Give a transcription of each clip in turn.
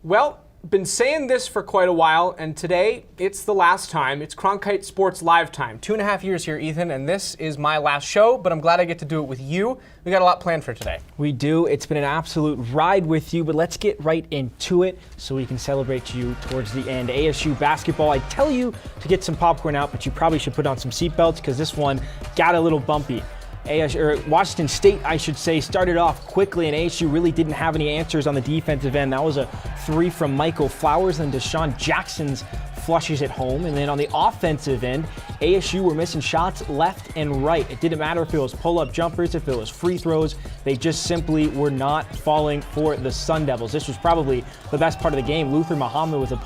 Well, been saying this for quite a while, and today it's the last time. It's Cronkite Sports Live time. 2.5 years here, Ethan, and this is my last show, but I'm glad I get to do it with you. We got a lot planned for today. We do. It's been an absolute ride with you, but let's get right into it so we can celebrate you towards the end. ASU basketball, I tell you to get some popcorn out, but you probably should put on some seatbelts because this one got a little bumpy. Washington State, I should say, started off quickly, and ASU really didn't have any answers on the defensive end. That was a three from Michael Flowers, and Deshaun Jackson's flushes it home. And then on the offensive end, ASU were missing shots left and right. It didn't matter if it was pull-up jumpers, if it was free throws. They just simply were not falling for the Sun Devils. This was probably the best part of the game. Luther Muhammad with a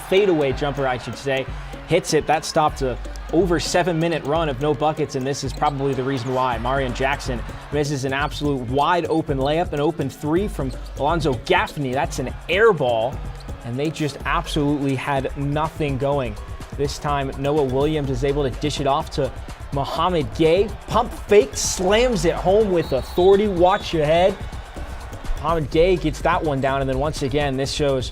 fadeaway jumper, I should say, hits it. That stopped a over 7-minute run of no buckets, and this is probably the reason why. Marion Jackson misses an absolute wide open layup, an open three from Alonzo Gaffney. That's an air ball, and they just absolutely had nothing going. This time, Noah Williams is able to dish it off to Mohamed Gay. Pump fake, slams it home with authority. Watch your head. Mohamed Gay gets that one down, and then once again, this shows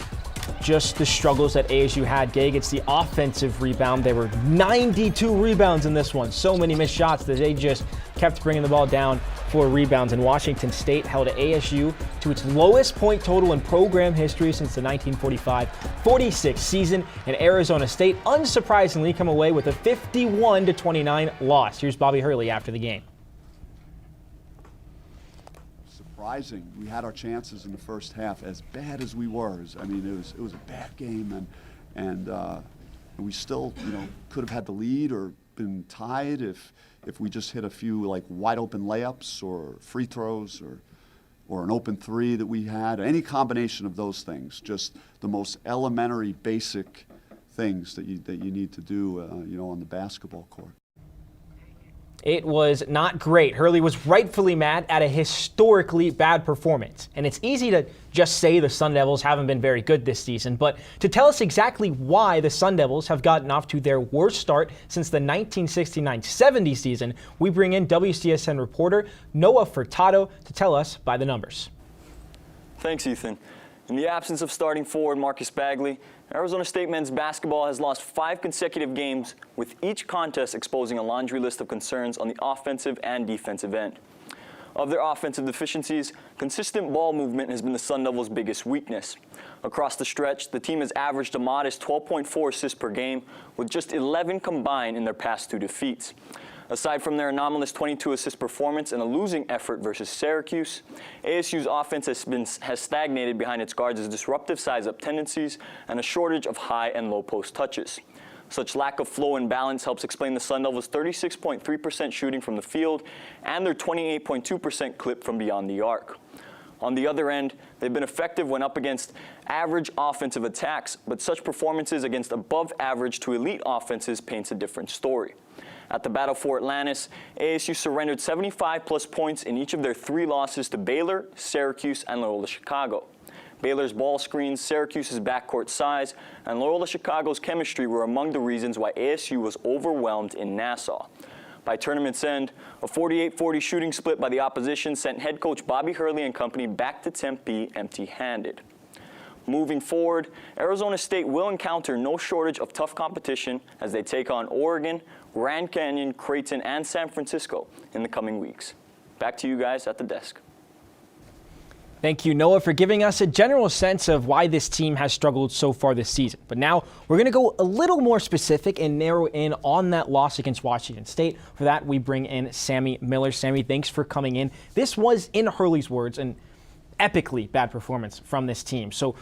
just the struggles that ASU had. Gay gets the offensive rebound. There were 92 rebounds in this one. So many missed shots that they just kept bringing the ball down for rebounds. And Washington State held ASU to its lowest point total in program history since the 1945-46 season. And Arizona State, unsurprisingly, come away with a 51-29 loss. Here's Bobby Hurley after the game. Surprising. We had our chances in the first half, as bad as we were. I mean, it was a bad game, and we still, could have had the lead or been tied if we just hit a few like wide open layups or free throws or an open three that we had. Any combination of those things, just the most elementary, basic things that you need to do, on the basketball court. It was not great. Hurley was rightfully mad at a historically bad performance. And it's easy to just say the Sun Devils haven't been very good this season, but to tell us exactly why the Sun Devils have gotten off to their worst start since the 1969-70 season, we bring in WCSN reporter Noah Furtado to tell us by the numbers. Thanks, Ethan. In the absence of starting forward Marcus Bagley, Arizona State men's basketball has lost 5 consecutive games, with each contest exposing a laundry list of concerns on the offensive and defensive end. Of their offensive deficiencies, consistent ball movement has been the Sun Devils' biggest weakness. Across the stretch, the team has averaged a modest 12.4 assists per game, with just 11 combined in their past 2 defeats. Aside from their anomalous 22-assist performance and a losing effort versus Syracuse, ASU's offense has stagnated behind its guards' disruptive size-up tendencies and a shortage of high and low post touches. Such lack of flow and balance helps explain the Sun Devils' 36.3% shooting from the field and their 28.2% clip from beyond the arc. On the other end, they've been effective when up against average offensive attacks, but such performances against above-average to elite offenses paints a different story. At the Battle for Atlantis, ASU surrendered 75-plus points in each of their 3 losses to Baylor, Syracuse, and Loyola Chicago. Baylor's ball screens, Syracuse's backcourt size, and Loyola Chicago's chemistry were among the reasons why ASU was overwhelmed in Nassau. By tournament's end, a 48-40 shooting split by the opposition sent head coach Bobby Hurley and company back to Tempe empty-handed. Moving forward, Arizona State will encounter no shortage of tough competition as they take on Oregon, Grand Canyon, Creighton, and San Francisco in the coming weeks. Back to you guys at the desk. Thank you, Noah, for giving us a general sense of why this team has struggled so far this season. But now we're going to go a little more specific and narrow in on that loss against Washington State. For that, we bring in Sammy Miller. Sammy, thanks for coming in. This was, in Hurley's words, an epically bad performance from this team. So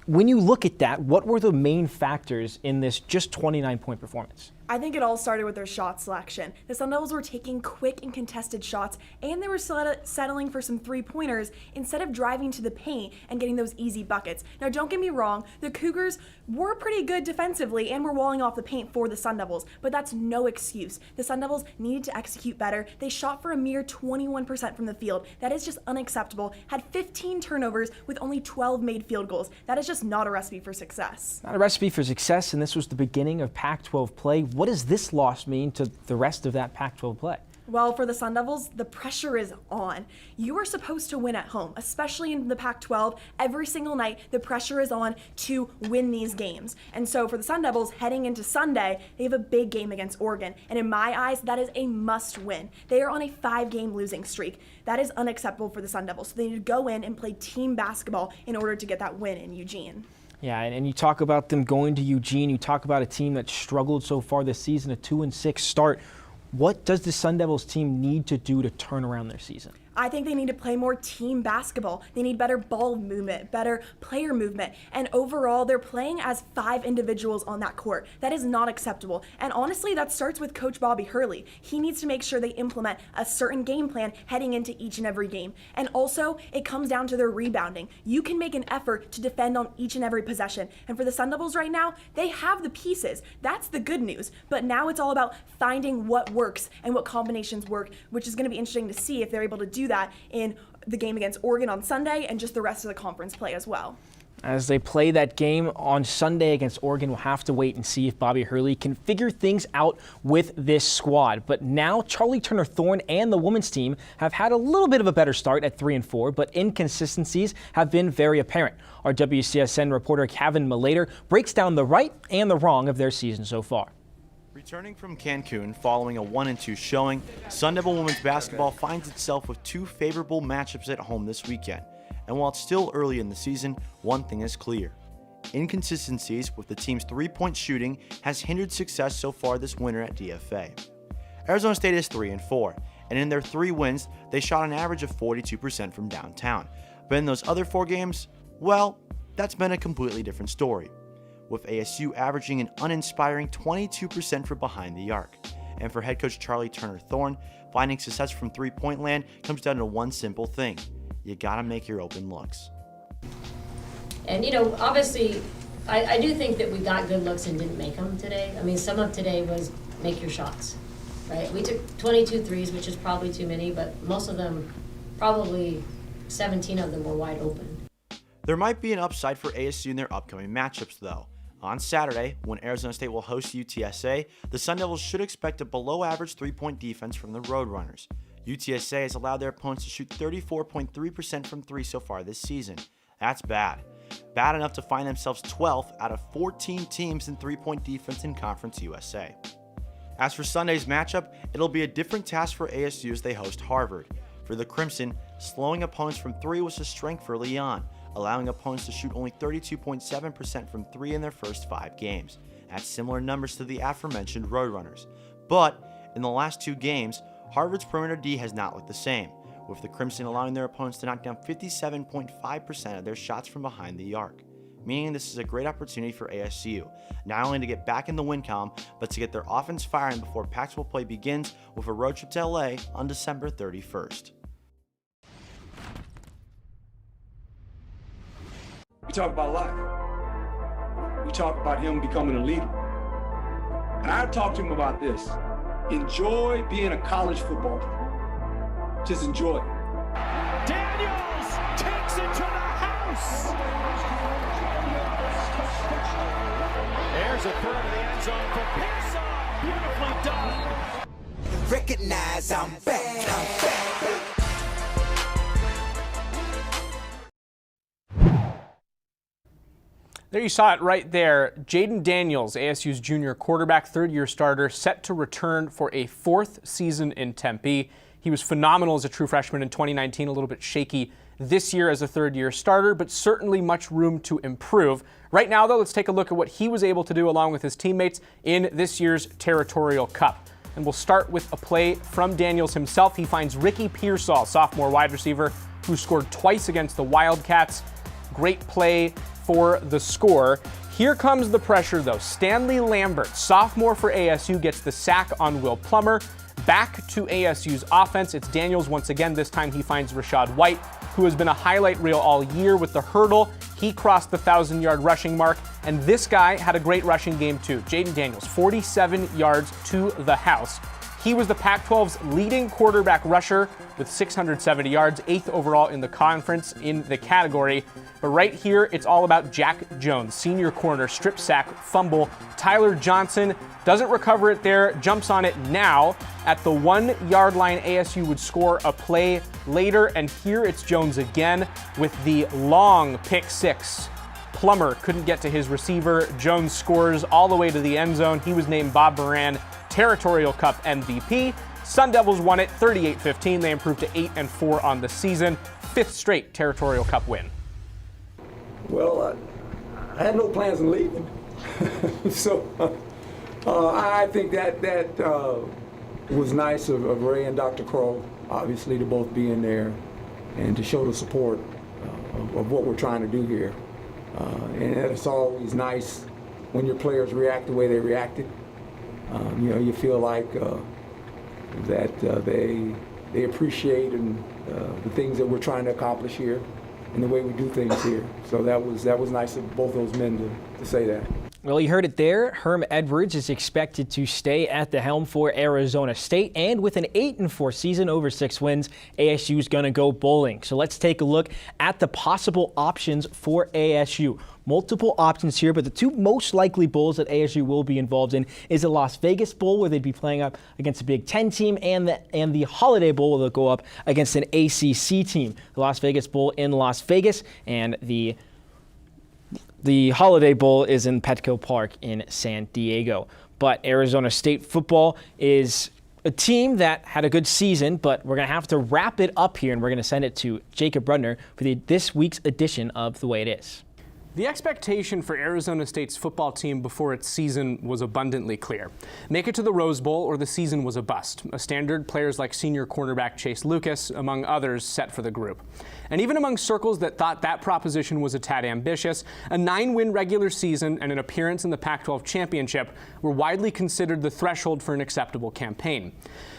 when you look at that, what were the main factors in this just 29-point performance? I think it all started with their shot selection. The Sun Devils were taking quick and contested shots, and they were settling for some three-pointers instead of driving to the paint and getting those easy buckets. Now, don't get me wrong, the Cougars were pretty good defensively and were walling off the paint for the Sun Devils, but that's no excuse. The Sun Devils needed to execute better. They shot for a mere 21% from the field. That is just unacceptable. Had 15 turnovers with only 12 made field goals. That is just not a recipe for success. Not a recipe for success, and this was the beginning of Pac-12 play. What does this loss mean to the rest of that Pac-12 play? Well, for the Sun Devils, the pressure is on. You are supposed to win at home, especially in the Pac-12. Every single night, the pressure is on to win these games. And so for the Sun Devils, heading into Sunday, they have a big game against Oregon. And in my eyes, that is a must-win. They are on a 5-game losing streak. That is unacceptable for the Sun Devils. So they need to go in and play team basketball in order to get that win in Eugene. Yeah, and you talk about them going to Eugene. You talk about a team that struggled so far this season, a 2-6 start. What does the Sun Devils team need to do to turn around their season? I think they need to play more team basketball. They need better ball movement, better player movement, and overall, they're playing as 5 individuals on that court. That is not acceptable. And honestly, that starts with Coach Bobby Hurley. He needs to make sure they implement a certain game plan heading into each and every game. And also, it comes down to their rebounding. You can make an effort to defend on each and every possession. And for the Sun Devils right now, they have the pieces. That's the good news. But now it's all about finding what works and what combinations work, which is going to be interesting to see if they're able to do that in the game against Oregon on Sunday and just the rest of the conference play as well. As they play that game on Sunday against Oregon, we'll have to wait and see if Bobby Hurley can figure things out with this squad. But now Charlie Turner-Thorne and the women's team have had a little bit of a better start at 3-4, but inconsistencies have been very apparent. Our WCSN reporter Kevin Malater breaks down the right and the wrong of their season so far. Returning from Cancun following a 1-2 showing, Sun Devil women's basketball finds itself with 2 favorable matchups at home this weekend. And while it's still early in the season, one thing is clear. Inconsistencies with the team's 3-point shooting has hindered success so far this winter at DFA. Arizona State is 3-4, and in their 3 wins, they shot an average of 42% from downtown. But in those other 4 games, well, that's been a completely different story, with ASU averaging an uninspiring 22% from behind the arc. And for head coach Charlie Turner-Thorne, finding success from 3-point land comes down to one simple thing. You gotta make your open looks. And, obviously, I do think that we got good looks and didn't make them today. I mean, some of today was make your shots, right? We took 22 threes, which is probably too many, but most of them, probably 17 of them were wide open. There might be an upside for ASU in their upcoming matchups, though. On Saturday, when Arizona State will host UTSA, the Sun Devils should expect a below-average 3-point defense from the Roadrunners. UTSA has allowed their opponents to shoot 34.3% from 3 so far this season. That's bad. Bad enough to find themselves 12th out of 14 teams in 3-point defense in Conference USA. As for Sunday's matchup, it'll be a different task for ASU as they host Harvard. For the Crimson, slowing opponents from 3 was a strength early on, allowing opponents to shoot only 32.7% from 3 in their first 5 games. That's similar numbers to the aforementioned Roadrunners. But in the last 2 games, Harvard's perimeter D has not looked the same, with the Crimson allowing their opponents to knock down 57.5% of their shots from behind the arc. Meaning this is a great opportunity for ASU, not only to get back in the win column, but to get their offense firing before Pac-12 play begins with a road trip to LA on December 31st. We talk about life. We talk about him becoming a leader. And I talked to him about this. Enjoy being a college football player. Just enjoy it. Daniels takes it to the house. There's a throw to the end zone for Pearson. Beautifully done. Recognize I'm back. There you saw it right there. Jaden Daniels, ASU's junior quarterback, 3rd-year starter, set to return for a 4th season in Tempe. He was phenomenal as a true freshman in 2019, a little bit shaky this year as a 3rd-year starter, but certainly much room to improve. Right now, though, let's take a look at what he was able to do along with his teammates in this year's Territorial Cup. And we'll start with a play from Daniels himself. He finds Ricky Pearsall, sophomore wide receiver, who scored twice against the Wildcats. Great play for the score. Here comes the pressure, though. Stanley Lambert, sophomore for ASU, gets the sack on Will Plummer. Back to ASU's offense. It's Daniels once again. This time he finds Rashad White, who has been a highlight reel all year with the hurdle. He crossed the 1,000-yard rushing mark, and this guy had a great rushing game too. Jaden Daniels, 47 yards to the house. He was the Pac-12's leading quarterback rusher with 670 yards, 8th overall in the conference in the category. But right here, it's all about Jack Jones, senior corner, strip sack, fumble. Tyler Johnson doesn't recover it there, jumps on it now. At the 1 yard line, ASU would score a play later, and here it's Jones again with the long pick six. Plummer couldn't get to his receiver. Jones scores all the way to the end zone. He was named Bob Moran Territorial Cup MVP. Sun Devils won it 38-15. They improved to 8-4 on the season. 5th straight Territorial Cup win. Well, I had no plans on leaving. So I think that was nice of Ray and Dr. Crow, obviously, to both be in there and to show the support of what we're trying to do here. And it's always nice when your players react the way they reacted. You feel like that they appreciate the things that we're trying to accomplish here and the way we do things here. So that was nice of both those men to say that. Well, you heard it there. Herm Edwards is expected to stay at the helm for Arizona State, and with an 8-4 season over 6 wins, ASU is going to go bowling. So let's take a look at the possible options for ASU. Multiple options here, but the 2 most likely bowls that ASU will be involved in is the Las Vegas Bowl, where they'd be playing up against a Big Ten team, and the Holiday Bowl, where they'll go up against an ACC team. The Las Vegas Bowl in Las Vegas, and the Holiday Bowl is in Petco Park in San Diego. But Arizona State football is a team that had a good season, but we're going to have to wrap it up here, and we're going to send it to Jacob Brudner for this week's edition of The Way It Is. The expectation for Arizona State's football team before its season was abundantly clear. Make it to the Rose Bowl or the season was a bust, a standard players like senior cornerback Chase Lucas, among others, set for the group. And even among circles that thought that proposition was a tad ambitious, a 9-win regular season and an appearance in the Pac-12 championship were widely considered the threshold for an acceptable campaign.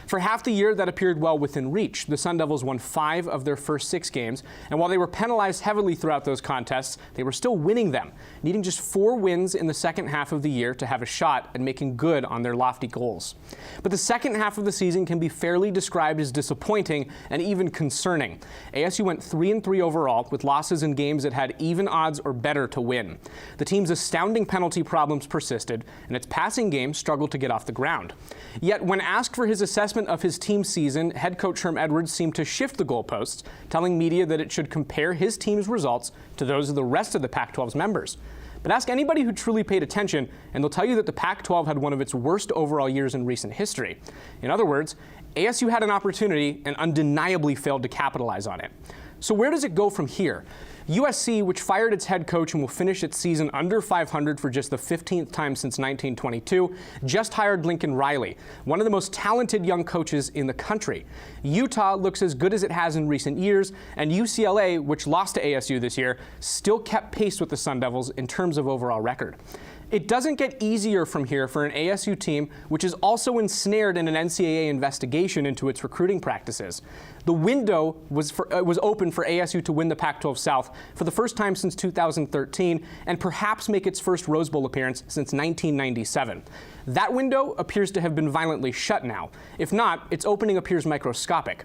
For half the year, that appeared well within reach. The Sun Devils won 5 of their first 6 games, and while they were penalized heavily throughout those contests, they were still winning them, needing just 4 wins in the second half of the year to have a shot at making good on their lofty goals. But the second half of the season can be fairly described as disappointing and even concerning. ASU went 3-3 overall, with losses in games that had even odds or better to win. The team's astounding penalty problems persisted, and its passing game struggled to get off the ground. Yet when asked for his assessment of his team's season, head coach Herm Edwards seemed to shift the goalposts, telling media that it should compare his team's results to those of the rest of the Pac-12's members. But ask anybody who truly paid attention, and they'll tell you that the Pac-12 had one of its worst overall years in recent history. In other words, ASU had an opportunity and undeniably failed to capitalize on it. So where does it go from here? USC, which fired its head coach and will finish its season under 500 for just the 15th time since 1922, just hired Lincoln Riley, one of the most talented young coaches in the country. Utah looks as good as it has in recent years, and UCLA, which lost to ASU this year, still kept pace with the Sun Devils in terms of overall record. It doesn't get easier from here for an ASU team which is also ensnared in an NCAA investigation into its recruiting practices. The window was open for ASU to win the Pac-12 South for the first time since 2013 and perhaps make its first Rose Bowl appearance since 1997. That window appears to have been violently shut now. If not, its opening appears microscopic.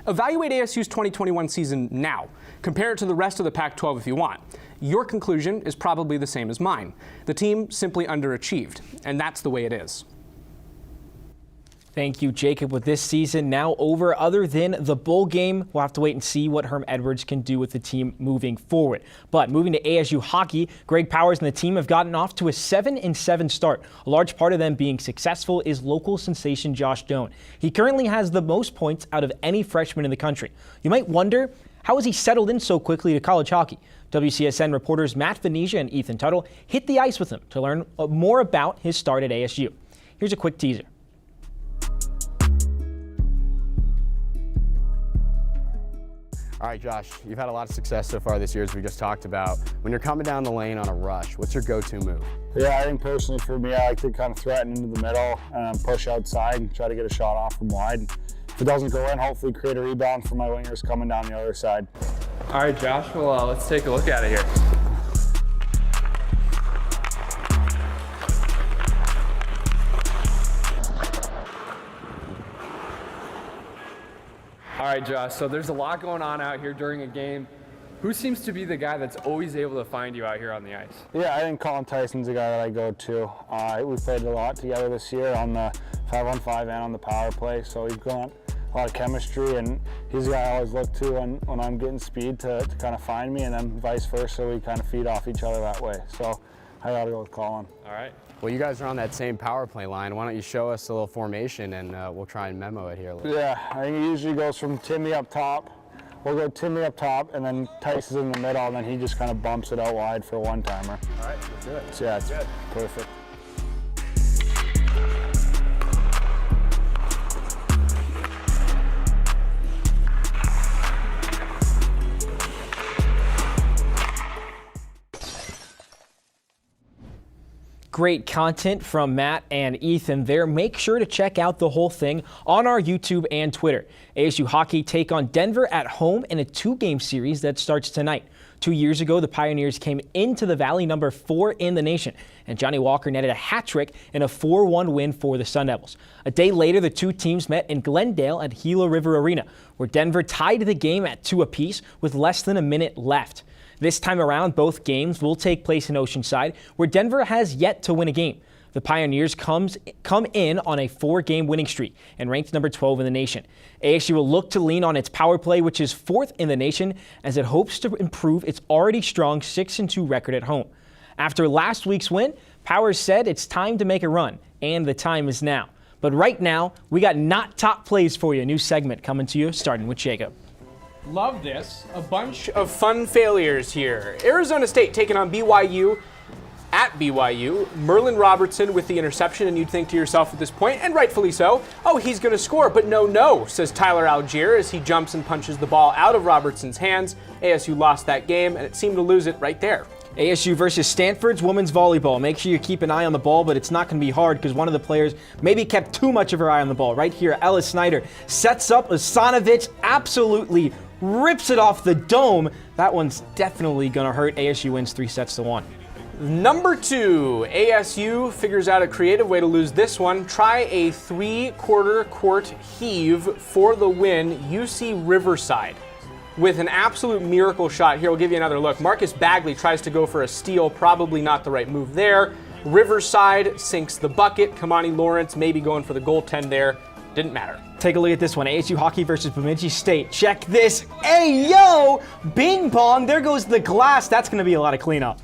Evaluate ASU's 2021 season now. Compare it to the rest of the Pac-12 if you want. Your conclusion is probably the same as mine. The team simply underachieved, and that's the way it is. Thank you, Jacob. With this season now over, other than the bowl game, we'll have to wait and see what Herm Edwards can do with the team moving forward. But moving to ASU hockey, Greg Powers and the team have gotten off to a 7-7 start. A large part of them being successful is local sensation Josh Doan. He currently has the most points out of any freshman in the country. You might wonder, how has he settled in so quickly to college hockey? WCSN reporters Matt Venetia and Ethan Tuttle hit the ice with him to learn more about his start at ASU. Here's a quick teaser. All right, Josh, you've had a lot of success so far this year, as we just talked about. When you're coming down the lane on a rush, what's your go-to move? Yeah, I think personally for me, I like to kind of threaten into the middle and push outside and try to get a shot off from wide. If it doesn't go in, hopefully create a rebound for my wingers coming down the other side. All right, Josh, well, let's take a look at it here. All right, Josh, so there's a lot going on out here during a game. Who seems to be the guy that's always able to find you out here on the ice? Yeah, I think Colin Tyson's a guy that I go to. We played a lot together this year on the 5-on-5 and on the power play, so we've got a lot of chemistry, and he's the guy I always look to when I'm getting speed to kind of find me, and then vice versa, we kind of feed off each other that way. So I got to go with Colin. All right. Well, you guys are on that same power play line. Why don't you show us a little formation, and we'll try and memo it here a little. Yeah, I think it usually goes from Timmy up top. We'll go Timmy up top, and then Tice is in the middle, and then he just kind of bumps it out wide for a one-timer. All right, let's do it. So yeah, it's good. Perfect. Great content from Matt and Ethan there. Make sure to check out the whole thing on our YouTube and Twitter. ASU hockey take on Denver at home in a 2-game series that starts tonight. 2 years ago, the Pioneers came into the Valley number 4 in the nation, and Johnny Walker netted a hat trick in a 4-1 win for the Sun Devils. A day later, the two teams met in Glendale at Gila River Arena, where Denver tied the game at 2 apiece with less than a minute left. This time around, both games will take place in Oceanside, where Denver has yet to win a game. The Pioneers come in on a 4-game winning streak and ranked number 12 in the nation. ASU will look to lean on its power play, which is 4th in the nation, as it hopes to improve its already strong 6-2 record at home. After last week's win, Powers said it's time to make a run, and the time is now. But right now, we got Not Top Plays for you, a new segment coming to you, starting with Jacob. Love this. A bunch of fun failures here. Arizona State taking on BYU at BYU. Merlin Robertson with the interception, and you'd think to yourself at this point, and rightfully so, oh, he's going to score. But no, says Tyler Algier as he jumps and punches the ball out of Robertson's hands. ASU lost that game, and it seemed to lose it right there. ASU versus Stanford's women's volleyball. Make sure you keep an eye on the ball, but it's not going to be hard because one of the players maybe kept too much of her eye on the ball. Right here, Ella Snyder sets up Asanovic, absolutely rips it off the dome. That one's definitely going to hurt. ASU wins 3-1. Number 2, ASU figures out a creative way to lose this one. Try a 3/4 court heave for the win. UC Riverside with an absolute miracle shot. Here, we'll give you another look. Marcus Bagley tries to go for a steal. Probably not the right move there. Riverside sinks the bucket. Kamani Lawrence maybe going for the goaltend there. Didn't matter. Take a look at this one. ASU hockey versus Bemidji State. Check this. Hey, yo! Bing bong. There goes the glass. That's going to be a lot of cleanup.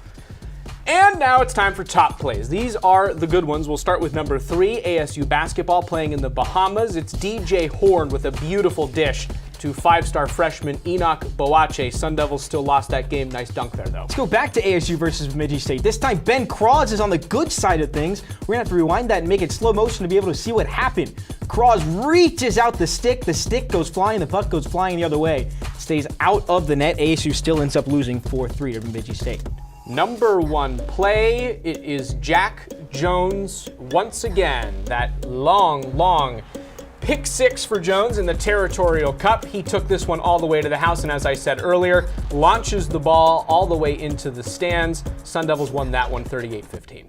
And now it's time for top plays. These are the good ones. We'll start with number 3, ASU basketball playing in the Bahamas. It's DJ Horn with a beautiful dish to 5-star freshman Enoch Boache. Sun Devils still lost that game. Nice dunk there, though. Let's go back to ASU versus Bemidji State. This time, Ben Cross is on the good side of things. We're going to have to rewind that and make it slow motion to be able to see what happened. Cross reaches out the stick goes flying, the puck goes flying the other way. Stays out of the net. ASU still ends up losing 4-3 to Bemidji State. Number 1 play, it is Jack Jones once again. That long pick 6 for Jones in the Territorial Cup. He took this one all the way to the house, and as I said earlier, launches the ball all the way into the stands. Sun Devils won that one 38-15.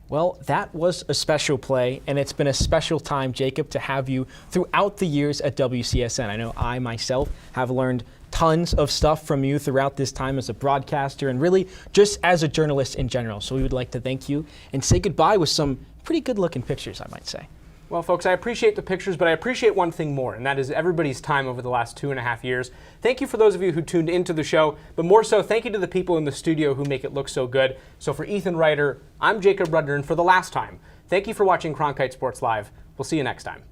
Well, that was a special play, and it's been a special time, Jacob, to have you throughout the years at WCSN. I know I myself have learned tons of stuff from you throughout this time as a broadcaster and really just as a journalist in general. So we would like to thank you and say goodbye with some pretty good-looking pictures, I might say. Well, folks, I appreciate the pictures, but I appreciate one thing more, and that is everybody's time over the last 2.5 years. Thank you for those of you who tuned into the show, but more so, thank you to the people in the studio who make it look so good. So for Ethan Ryder, I'm Jacob Rudner, and for the last time, thank you for watching Cronkite Sports Live. We'll see you next time.